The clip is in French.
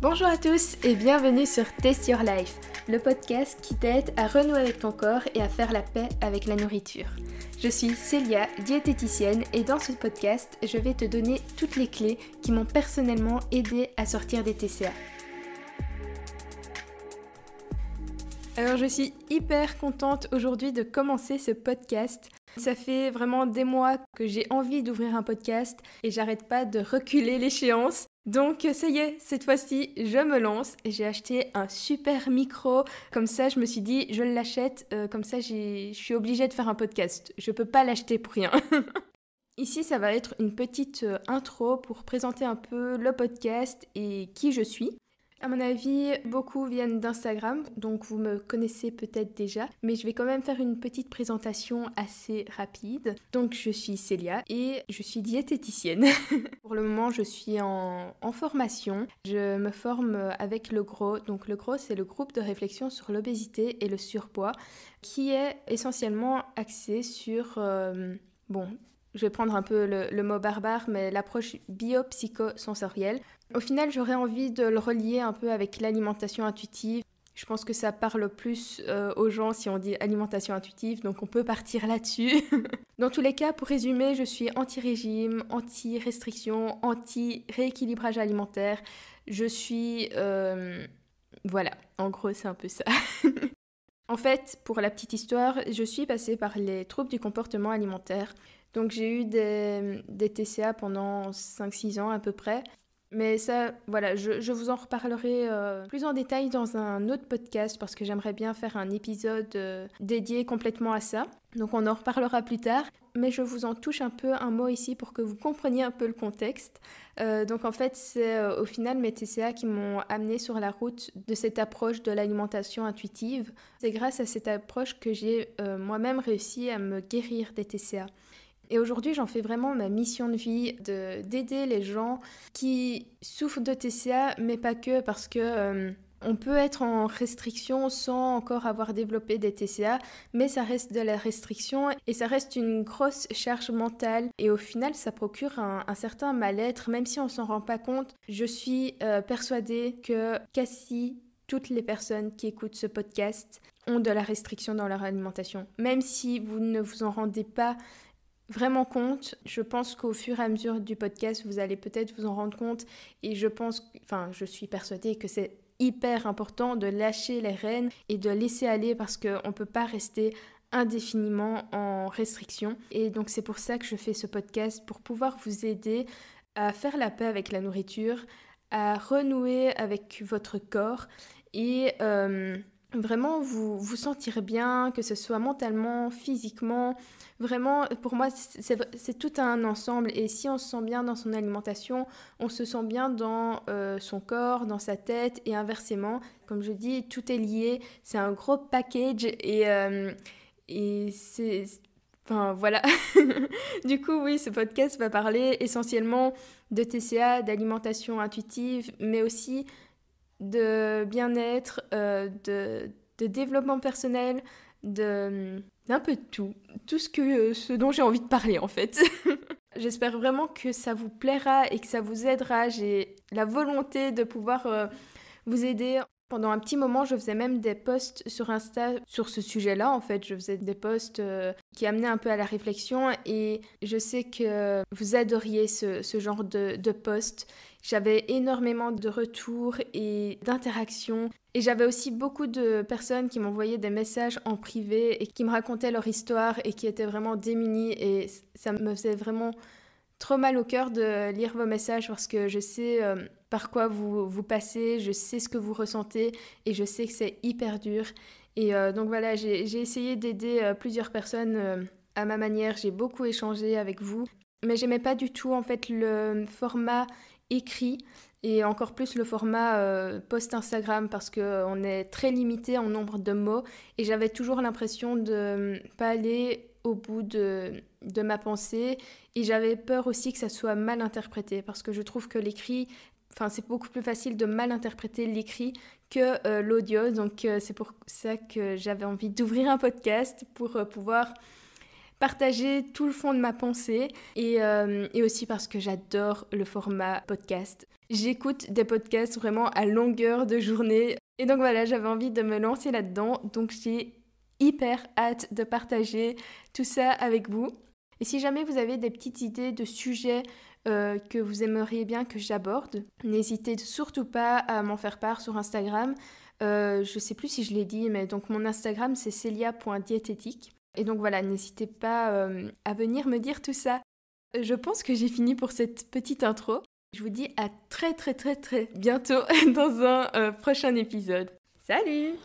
Bonjour à tous et bienvenue sur Taste Your Life, le podcast qui t'aide à renouer avec ton corps et à faire la paix avec la nourriture. Je suis Célia, diététicienne, et dans ce podcast, je vais te donner toutes les clés qui m'ont personnellement aidé à sortir des TCA. Alors je suis hyper contente aujourd'hui de commencer ce podcast. Ça fait vraiment des mois que j'ai envie d'ouvrir un podcast et j'arrête pas de reculer l'échéance. Donc ça y est, cette fois-ci, je me lance et j'ai acheté un super micro. Comme ça, je me suis dit, je l'achète, comme ça je suis obligée de faire un podcast. Je peux pas l'acheter pour rien. Ici, ça va être une petite intro pour présenter un peu le podcast et qui je suis. À mon avis, beaucoup viennent d'Instagram, donc vous me connaissez peut-être déjà, mais je vais quand même faire une petite présentation assez rapide. Donc je suis Célia et je suis diététicienne. Pour le moment, je suis en formation. Je me forme avec le GROW. Donc le GROW, c'est le groupe de réflexion sur l'obésité et le surpoids, qui est essentiellement axé sur... je vais prendre un peu le mot barbare, mais l'approche biopsychosensorielle. Au final, j'aurais envie de le relier un peu avec l'alimentation intuitive. Je pense que ça parle plus aux gens si on dit alimentation intuitive, donc on peut partir là-dessus. Dans tous les cas, pour résumer, je suis anti-régime, anti-restriction, anti-rééquilibrage alimentaire. Je suis... Voilà, en gros, c'est un peu ça. En fait, pour la petite histoire, je suis passée par les troubles du comportement alimentaire. Donc j'ai eu des TCA pendant 5-6 ans à peu près. Mais ça, voilà, je vous en reparlerai plus en détail dans un autre podcast parce que j'aimerais bien faire un épisode dédié complètement à ça. Donc on en reparlera plus tard. Mais je vous en touche un peu un mot ici pour que vous compreniez un peu le contexte. Donc en fait, c'est au final mes TCA qui m'ont amené sur la route de cette approche de l'alimentation intuitive. C'est grâce à cette approche que j'ai moi-même réussi à me guérir des TCA. Et aujourd'hui, j'en fais vraiment ma mission de vie d'aider les gens qui souffrent de TCA, mais pas que, parce que on peut être en restriction sans encore avoir développé des TCA, mais ça reste de la restriction et ça reste une grosse charge mentale. Et au final, ça procure un certain mal-être, même si on s'en rend pas compte. Je suis persuadée que quasi toutes les personnes qui écoutent ce podcast ont de la restriction dans leur alimentation. Même si vous ne vous en rendez pas vraiment compte, je pense qu'au fur et à mesure du podcast, vous allez peut-être vous en rendre compte et je suis persuadée que c'est hyper important de lâcher les rênes et de laisser aller parce qu'on ne peut pas rester indéfiniment en restriction. Et donc c'est pour ça que je fais ce podcast, pour pouvoir vous aider à faire la paix avec la nourriture, à renouer avec votre corps et vraiment vous sentir bien, que ce soit mentalement, physiquement. Vraiment, pour moi, c'est tout un ensemble. Et si on se sent bien dans son alimentation, on se sent bien dans son corps, dans sa tête et inversement. Comme je dis, tout est lié. C'est un gros package et c'est... Enfin, voilà. Du coup, oui, ce podcast va parler essentiellement de TCA, d'alimentation intuitive, mais aussi de bien-être, de développement personnel, d'un peu de tout ce dont j'ai envie de parler en fait. J'espère vraiment que ça vous plaira et que ça vous aidera. J'ai la volonté de pouvoir vous aider. Pendant un petit moment, je faisais même des posts sur Insta sur ce sujet-là. En fait, je faisais des posts qui amenaient un peu à la réflexion et je sais que vous adoriez ce genre de posts. J'avais énormément de retours et d'interactions. Et j'avais aussi beaucoup de personnes qui m'envoyaient des messages en privé et qui me racontaient leur histoire et qui étaient vraiment démunies. Et ça me faisait vraiment trop mal au cœur de lire vos messages parce que je sais par quoi vous passez, je sais ce que vous ressentez et je sais que c'est hyper dur. Et donc voilà, j'ai essayé d'aider plusieurs personnes à ma manière. J'ai beaucoup échangé avec vous. Mais j'aimais pas du tout en fait le format écrit et encore plus le format post-Instagram parce qu'on est très limité en nombre de mots et j'avais toujours l'impression de pas aller au bout de ma pensée et j'avais peur aussi que ça soit mal interprété parce que je trouve que l'écrit, c'est beaucoup plus facile de mal interpréter l'écrit que l'audio, donc c'est pour ça que j'avais envie d'ouvrir un podcast pour pouvoir partager tout le fond de ma pensée et aussi parce que j'adore le format podcast. J'écoute des podcasts vraiment à longueur de journée et donc voilà, j'avais envie de me lancer là-dedans, donc j'ai hyper hâte de partager tout ça avec vous. Et si jamais vous avez des petites idées de sujets que vous aimeriez bien que j'aborde, n'hésitez surtout pas à m'en faire part sur Instagram. Je sais plus si je l'ai dit, mais donc mon Instagram c'est celia.diététique. Et donc voilà, n'hésitez pas à venir me dire tout ça. Je pense que j'ai fini pour cette petite intro. Je vous dis à très bientôt dans un prochain épisode. Salut!